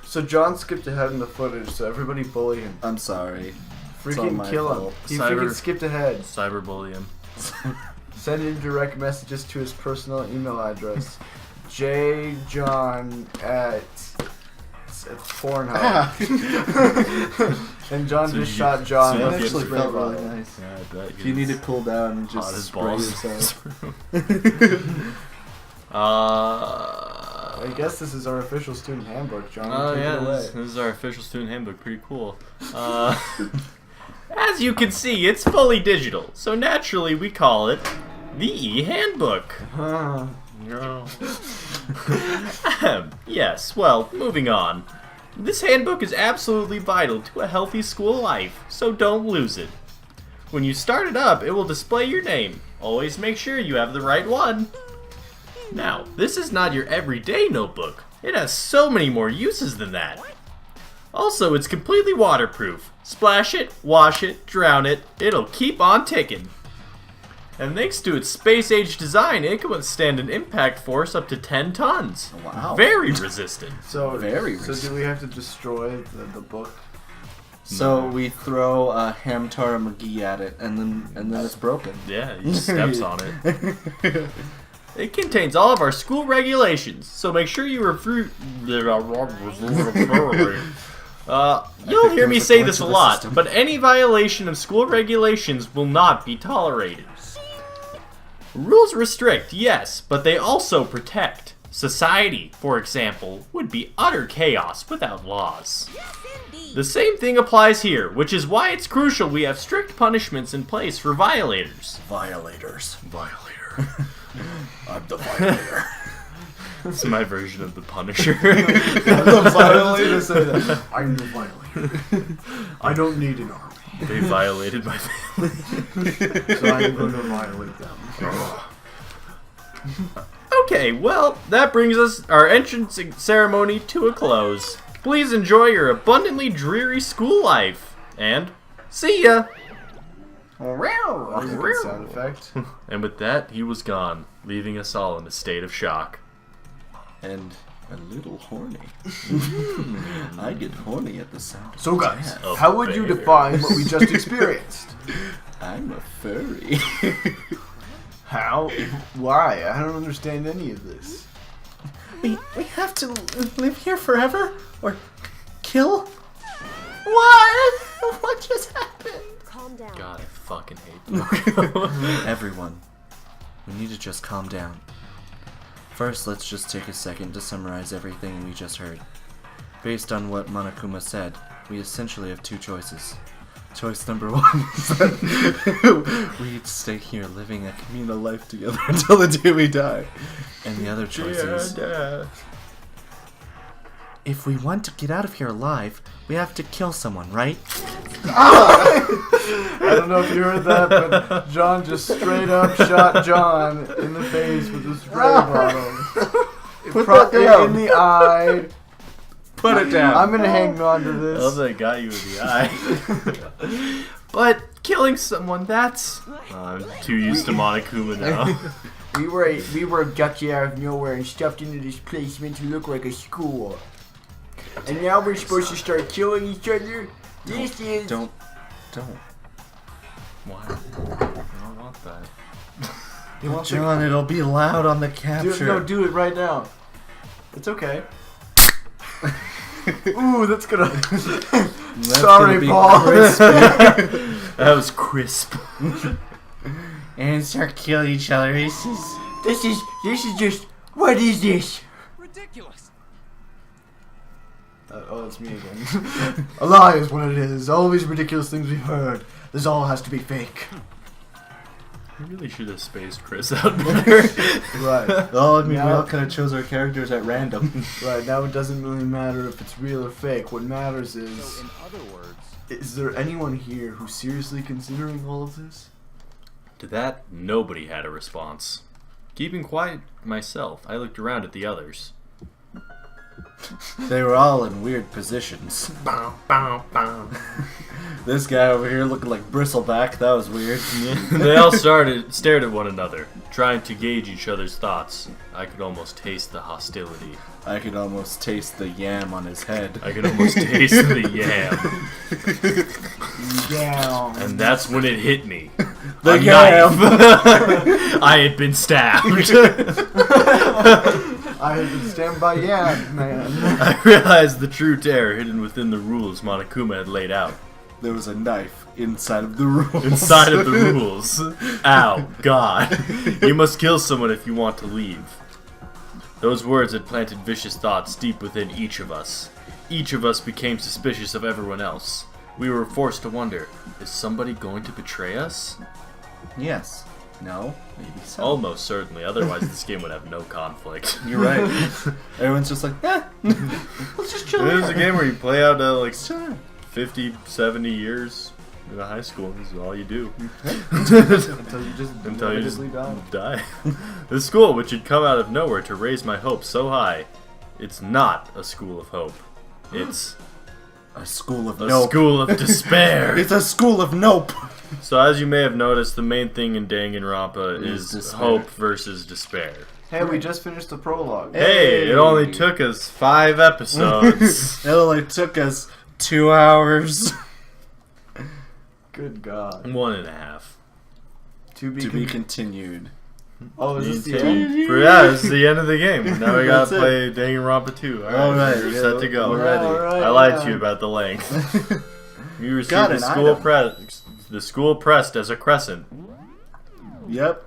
So John skipped ahead in the footage, so everybody bully him. I'm sorry. Freaking kill him. He freaking skipped ahead. Cyberbully him. Send in direct messages to his personal email address. jjohn at Pornhub. And John just shot John. That actually felt really nice. Yeah, I bet. If you need it pulled out and just spray yourself. I guess this is our official student handbook, John. Oh Take yeah, it away. this is our official student handbook. Pretty cool. As you can see, it's fully digital, so naturally we call it the e-handbook. No. Yes, well, moving on. This handbook is absolutely vital to a healthy school life, so don't lose it. When you start it up, it will display your name. Always make sure you have the right one. Now, this is not your everyday notebook. It has so many more uses than that. Also, it's completely waterproof. Splash it, wash it, drown it, it'll keep on ticking. And thanks to its space-age design, it can withstand an impact force up to 10 tons. Wow. Very resistant. So resistant. do we have to destroy the book? So we throw Hamtaro McGee at it, and then it's broken. Yeah, he steps on it. It contains all of our school regulations, so make sure you you'll hear me say this a lot, but any violation of school regulations will not be tolerated. Rules restrict, yes, but they also protect. Society, for example, would be utter chaos without laws. The same thing applies here, which is why it's crucial we have strict punishments in place for violators. Violator. I'm the violator. It's my version of the Punisher. The violator say that. I'm the violator. I don't need an army. They violated my family. So I'm going to violate them. Okay, well, that brings our entrance ceremony to a close. Please enjoy your abundantly dreary school life, and see ya! That was a good sound effect. And with that, he was gone, leaving us all in a state of shock. And a little horny. I get horny at the sound. So guys, Oh, how would you define what we just experienced? I'm a furry. How? Why? I don't understand any of this. We have to live here forever? Or kill? What? What just happened? Calm down. God, I fucking hate Pokemon. Everyone, we need to just calm down. First, let's just take a second to summarize everything we just heard. Based on what Monokuma said, we essentially have two choices. Choice number one is that we stay here living a communal life together until the day we die. And the other choice is, if we want to get out of here alive, we have to kill someone, right? I don't know if you heard that, but John just straight up shot John in the face with a spray bottle. Put that down. In the eye. Put it down. I'm gonna hang on to I love this. that I got you in the eye. But killing someone, that's... I'm too used to Monokuma now. We were abducted out of nowhere and stuffed into this place meant to look like a school. And now we're supposed to start killing each other? This is... Don't. Why? I don't want that. John, it'll be loud on the capture. Do it right now. It's okay. Ooh, that's gonna... Sorry, Paul. That was crisp. And start killing each other. This is just... What is this? Ridiculous. Oh, it's me again. A lie is what it is. All these ridiculous things we've heard. This all has to be fake. We really should have spaced Chris out better. Right. Oh, I mean, we all kind of chose our characters at random. Right, now it doesn't really matter if it's real or fake. What matters is... So, in other words, Is there anyone here who's seriously considering all of this? To that, nobody had a response. Keeping quiet myself, I looked around at the others. They were all in weird positions. This guy over here looking like Bristleback. That was weird. They all stared at one another, trying to gauge each other's thoughts. I could almost taste the hostility. I could almost taste the yam on his head. I could almost taste the yam. Down. And that's when it hit me. The A yam! knife. I had been stabbed. I have been stabbed by Yams, man. I realized the true terror hidden within the rules Monokuma had laid out. There was a knife inside of the rules. Inside of the rules. Ow, God. You must kill someone if you want to leave. Those words had planted vicious thoughts deep within each of us. Each of us became suspicious of everyone else. We were forced to wonder, is somebody going to betray us? Yes. No. Maybe so. Almost certainly, otherwise this game would have no conflict. You're right. Everyone's just like, let's just chill It is out. a game where you play out like Sure. 50, 70 years in a high school. This is all you do. Until you just die. The school, which had come out of nowhere to raise my hopes so high, it's not a school of hope. It's A school of a nope. school of despair. It's a school of nope. So as you may have noticed, the main thing in Dangonronpa Is is despair. hope versus despair. Hey, we just finished the prologue. Hey, it only took us 5 episodes. It only took us 2 hours. Good God. 1.5. To be, To be continued. Oh, is this the end? Yeah, this is the end of the game. Now we That's gotta it. play Danganronpa 2. Alright, we're yeah, set to go. we're ready. Alright, I lied to yeah. you about the length. You received Got the an school item. the school pressed as a crescent. Yep.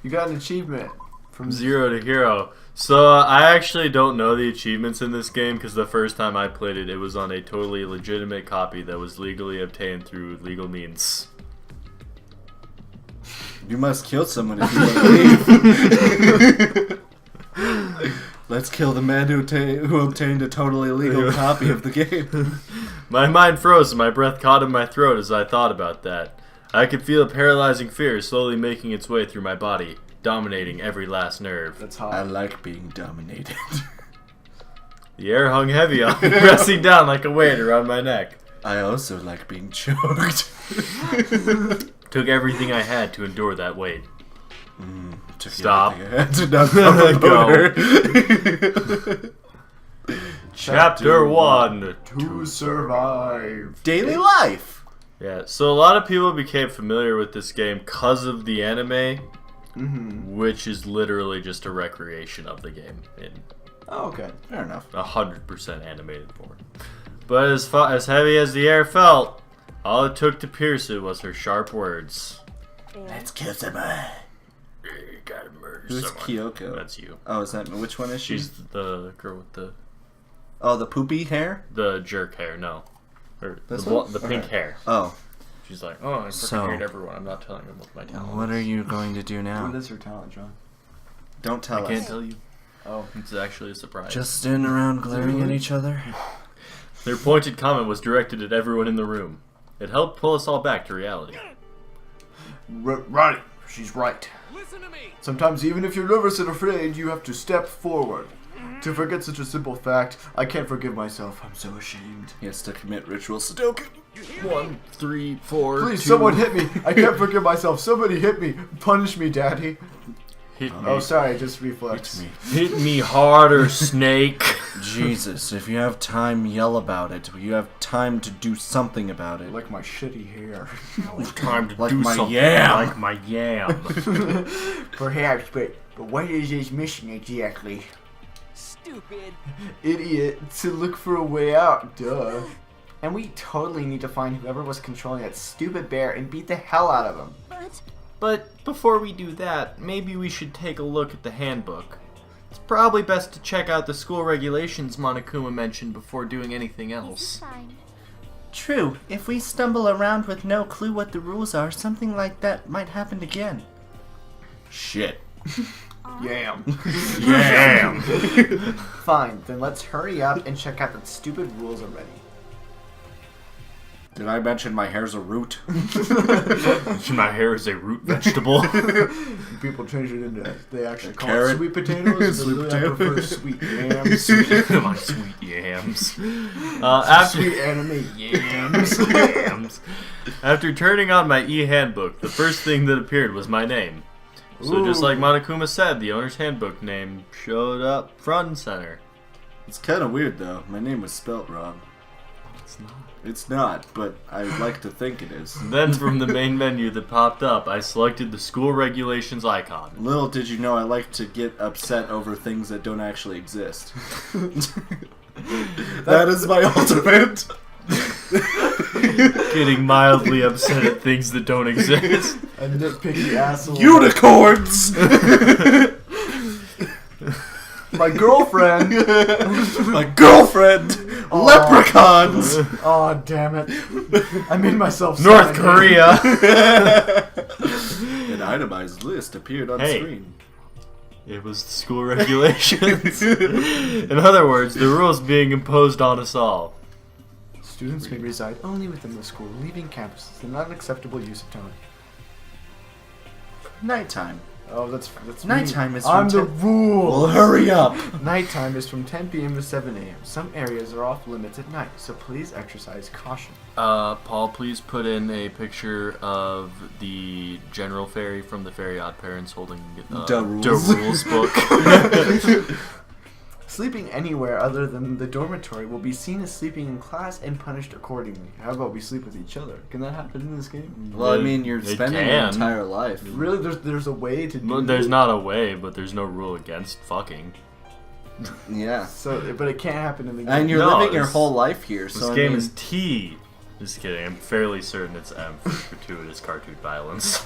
You got an achievement from 0 to hero. So I actually don't know the achievements in this game because the first time I played it, it was on a totally legitimate copy that was legally obtained through legal means. You must kill someone if you want to leave. Let's kill the man who obtained a totally legal copy of the game. My mind froze and my breath caught in my throat as I thought about that. I could feel a paralyzing fear slowly making its way through my body, dominating every last nerve. That's I hot. like being dominated. The air hung heavy on me, pressing down like a weight around my neck. I also like being choked. Took everything I had to endure that weight. Took Stop. everything I had to knock down the motor. Chapter 1. To survive. Daily life. Yeah, so a lot of people became familiar with this game because of the anime, which is literally just a recreation of the game in Oh, okay. Fair enough. 100% animated form. But as heavy as the air felt, all it took to pierce it was her sharp words. Let's kill someone. You gotta murder Who's someone. Kyoko? That's you. Oh, is that which one is she? She's the girl with the poopy hair. jerk hair. No, or This the one? pink Okay. hair. Oh, She's like, oh, I So- freaking hate everyone. I'm not telling them what my talent what is. are you going to do What now? is her talent, John? Don't tell I can't us. tell you. Oh. It's actually a surprise. Just stand around glaring at each other. Their pointed comment was directed at everyone in the room. It helped pull us all back to reality. Right. She's right. Listen to me. Sometimes even if you're nervous and afraid, you have to step forward. To forget such a simple fact, I can't forgive myself. I'm so ashamed. He has to commit ritual Sudoku. 1, 3, 4. Please, someone hit me. I can't forgive myself. Somebody hit me. Punish me, Daddy. Hit me. Oh, sorry, just reflex. Hit me harder, Snake. Jesus, if you have time, yell about it. You have time to do something about it. Like my shitty hair. Time to Like do my something. yam. Like my yam. Perhaps, but what is his mission exactly? Stupid. Idiot, to look for a way out, duh. And we totally need to find whoever was controlling that stupid bear and beat the hell out of him. But before we do that, maybe we should take a look at the handbook. It's probably best to check out the school regulations Monokuma mentioned before doing anything else. True. If we stumble around with no clue what the rules are, something like that might happen again. Shit. Yam. Yam! Fine, then let's hurry up and check out the stupid rules already. Did I mention my hair's a root? My hair is a root vegetable. People change it into, they actually call Carrot. it sweet potatoes. Sweet but really I prefer sweet yams. My sweet yams. After Sweet anime yams. yams. After turning on my e-handbook, the first thing that appeared was my name. So just like Monokuma said, the owner's handbook name showed up front and center. It's kind of weird though. My name was spelt wrong. It's not. It's not, but I like to think it is. Then from the main menu that popped up, I selected the school regulations icon. Little did you know I like to get upset over things that don't actually exist. That is my ultimate. Getting mildly upset at things that don't exist. A nitpicky asshole. Unicorns! My girlfriend. My girlfriend! Leprechauns! Oh, damn it. I made myself North sad. Korea! An itemized list appeared on Hey. screen. It was the school regulations. In other words, the rules being imposed on us all. Students may reside only within the school. Leaving campus is not an acceptable use of time. Nighttime. Oh, that's Nighttime me. is I'm from the 10 rule. Well, hurry up! Nighttime is from 10 p.m. to 7 a.m. Some areas are off limits at night, so please exercise caution. Paul, please put in a picture of the General Fairy from the Fairy Odd Parents holding Da Rules. Rules book. Sleeping anywhere other than the dormitory will be seen as sleeping in class and punished accordingly. How about we sleep with each other? Can that happen in this game? Well, I mean, you're It spending can. your entire life. Really, there's a way to do Well, there's it? not a way, but there's no rule against fucking. Yeah. So, but it can't happen in the game. And you're No, living your this- whole life here, This so I game mean, is T. Just kidding. I'm fairly certain it's M for gratuitous cartoon violence.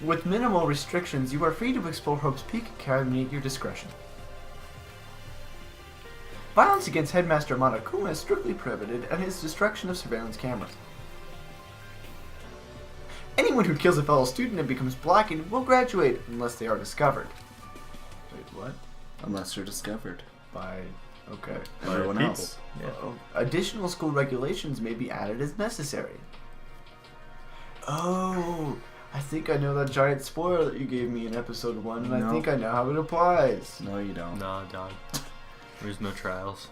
With minimal restrictions, you are free to explore Hope's Peak Academy at your discretion. Violence against Headmaster Monokuma is strictly prohibited, and his destruction of surveillance cameras. Anyone who kills a fellow student and becomes blackened will graduate unless they are discovered. Wait, what? unless you're discovered. By... okay. By Everyone people. else. Yeah. Uh-oh. Additional school regulations may be added as necessary. Oh, I think I know that giant spoiler that you gave me in episode 1, and I No. think I know how it applies. No, you don't. Nah, dog. There's no trials.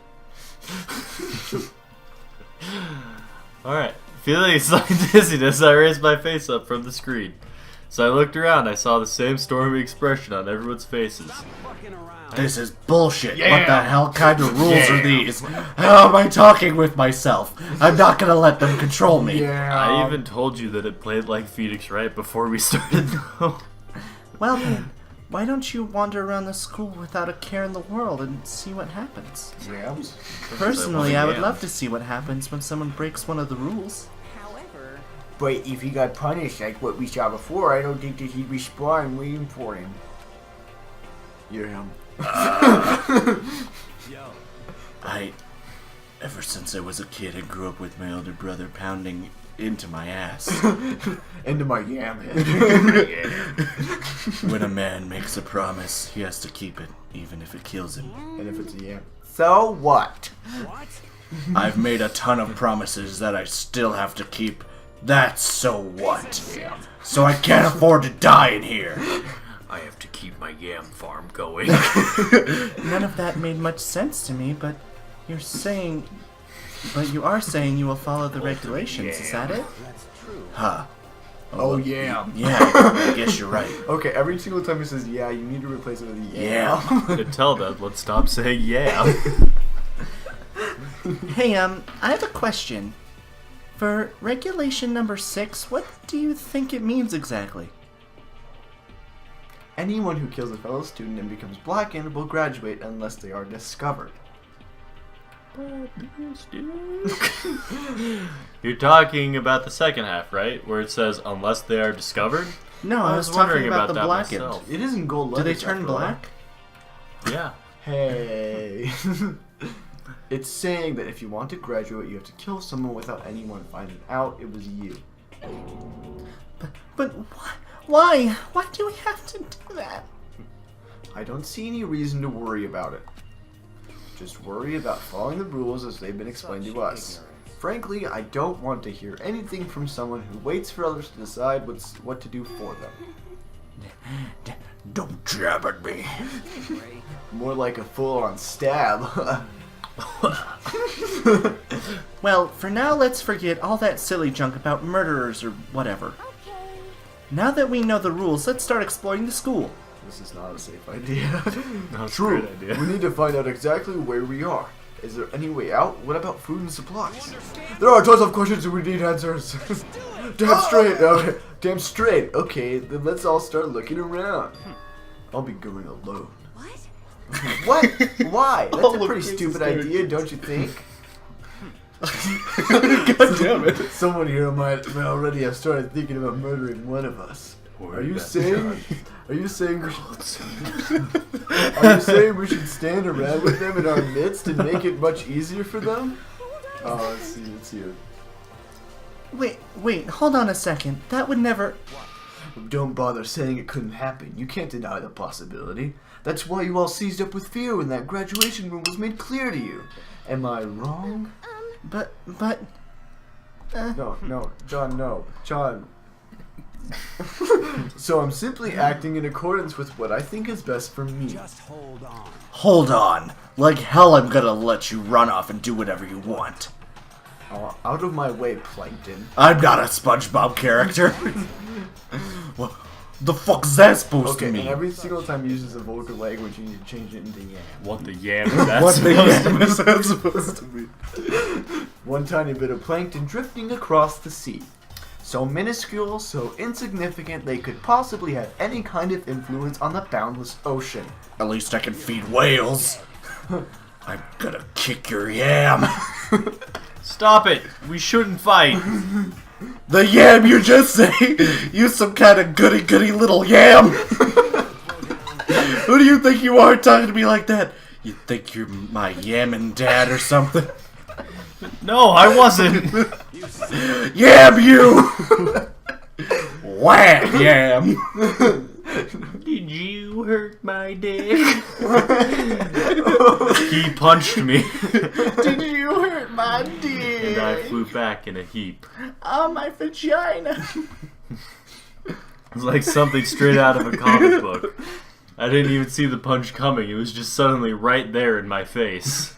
Alright. Feeling slight dizziness, I raised my face up from the screen. So I looked around, I saw the same stormy expression on everyone's faces. This is bullshit. Yeah. What the hell kind of rules Yeah. are these? How am I talking with myself? I'm not gonna let them control me. Yeah. I even told you that it played like Phoenix right before we started though. Well then, why don't you wander around the school without a care in the world and see what happens? Yams? Personally, I would Yeah. love to see what happens when someone breaks one of the rules. However, But if he got punished like what we saw before, I don't think that he'd respawn waiting for him. You're him. Ever since I was a kid, I grew up with my older brother pounding into my ass. Into my yam head. When a man makes a promise, he has to keep it, even if it kills him. And if it's a yam. So what? what? I've made a ton of promises that I still have to keep. That's so what? So I can't afford to die in here. I have to keep my yam farm going. None of that made much sense to me, but you are saying you will follow the regulations, is that it? That's true. Huh. Oh, yeah. Yeah, I guess you're right. Okay, every single time he says yeah, you need to replace it with a Yeah. Until then, let's stop saying yeah. Hey, I have a question. For regulation number 6, what do you think it means exactly? Anyone who kills a fellow student and becomes blackened will graduate unless they are discovered. You're talking about the second half, right? Where it says, unless they are discovered? No, I I was was wondering talking about about the that blackened. myself. It isn't gold Do letters. they turn after all. black? Yeah. Hey. It's saying that if you want to graduate, you have to kill someone without anyone finding out it was you. But why? Why do we have to do that? I don't see any reason to worry about it. Just worry about following the rules as they've been explained to us. Frankly, I don't want to hear anything from someone who waits for others to decide what to do for them. Don't jab at me. More like a full-on stab. Well, for now, let's forget all that silly junk about murderers or whatever. Now that we know the rules, let's start exploring the school. This is not a safe idea. That's True. a great idea. We need to find out exactly where we are. Is there any way out? What about food and supplies? There are tons of questions and we need answers. Damn straight. Okay. Damn straight. Okay, then let's all start looking around. I'll be going alone. What? Why? That's a pretty stupid idea, don't you think? God damn it. Someone here might already have started thinking about murdering one of us. Are you saying we should stand around with them in our midst and make it much easier for them? Oh, let's see it. Wait, hold on a second. That would never... Don't bother saying it couldn't happen. You can't deny the possibility. That's why you all seized up with fear when that graduation room was made clear to you. Am I wrong? But... No, John, no. John. So I'm simply acting in accordance with what I think is best for me. Just hold on. Hold on. Like hell I'm gonna let you run off and do whatever you want. Oh, out of my way, Plankton. I'm not a SpongeBob character. What the fuck's that supposed to Okay, mean? and every single time he uses a vulgar language, you need to change it into yam. What the yam is that What the supposed to yam mean? is that supposed to be? One tiny bit of plankton drifting across the sea. So minuscule, so insignificant, they could possibly have any kind of influence on the boundless ocean. At least I can feed whales. I'm gonna kick your yam. Stop it! We shouldn't fight! The yam you just say? You some kind of goody little yam? Who do you think you are talking to me like that? You think you're my yamming dad or something? No, I wasn't! Yam you! Wham yam! Did you hurt my dick? He punched me. Did you hurt my dick? And I flew back in a heap. Oh, my vagina! It's like something straight out of a comic book. I didn't even see the punch coming. It was just suddenly right there in my face.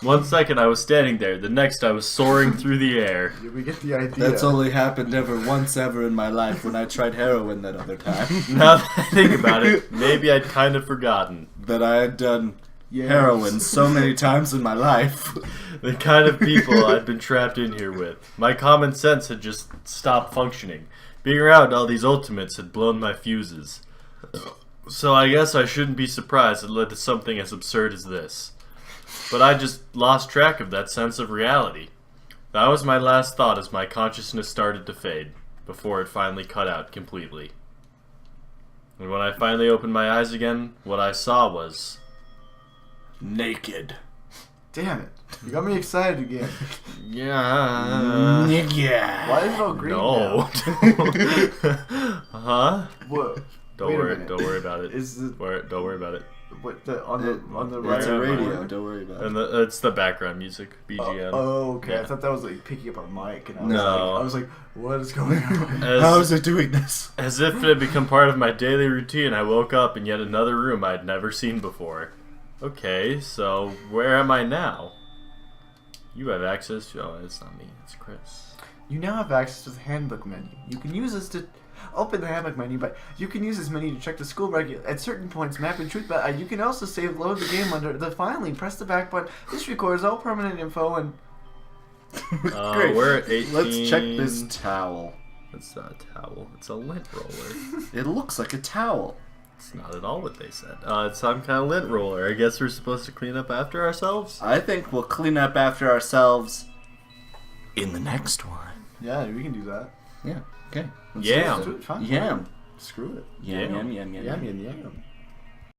1 second I was standing there, the next I was soaring through the air. Yeah, we get the idea. That's only happened once ever in my life when I tried heroin that other time. Now that I think about it, maybe I'd kind of forgotten. That I had done heroin so many times in my life. The kind of people I'd been trapped in here with. My common sense had just stopped functioning. Being around all these ultimates had blown my fuses. So I guess I shouldn't be surprised it led to something as absurd as this. But I just lost track of that sense of reality. That was my last thought as my consciousness started to fade, before it finally cut out completely. And when I finally opened my eyes again, what I saw was... naked. Damn it. You got me excited again. Yeah. Yeah. Why is it all green No. now? Huh? Whoa. Don't Wait a worry. minute. Don't worry about it. Is the Don't worry about it. what the on the That's right? a Yeah, radio, mine. don't worry about And it. it's the background music, BGM. Oh, okay. Yeah. I thought that was like picking up our mic, and No. I was like, what is going on? How is it doing this? As if it had become part of my daily routine, I woke up in yet another room I'd never seen before. Okay, so where am I now? You have access to... Oh, it's not me. It's Chris. You now have access to the handbook menu. You can use this to open the handbook menu, but you can use this menu to check the school record at certain points, map and truth. But you can also save load the game under the finally. Press the back button. This records all permanent info and. Great. We're at 18. Let's check this towel. It's not a towel. It's a lint roller. It looks like a towel. It's not at all what they said. It's some kind of lint roller. I guess we're supposed to clean up after ourselves? I think we'll clean up after ourselves in the next one. Yeah, we can do that. Yeah, okay. Yeah. Let's do it. Fine. Yam. Screw it. Yam. Yam.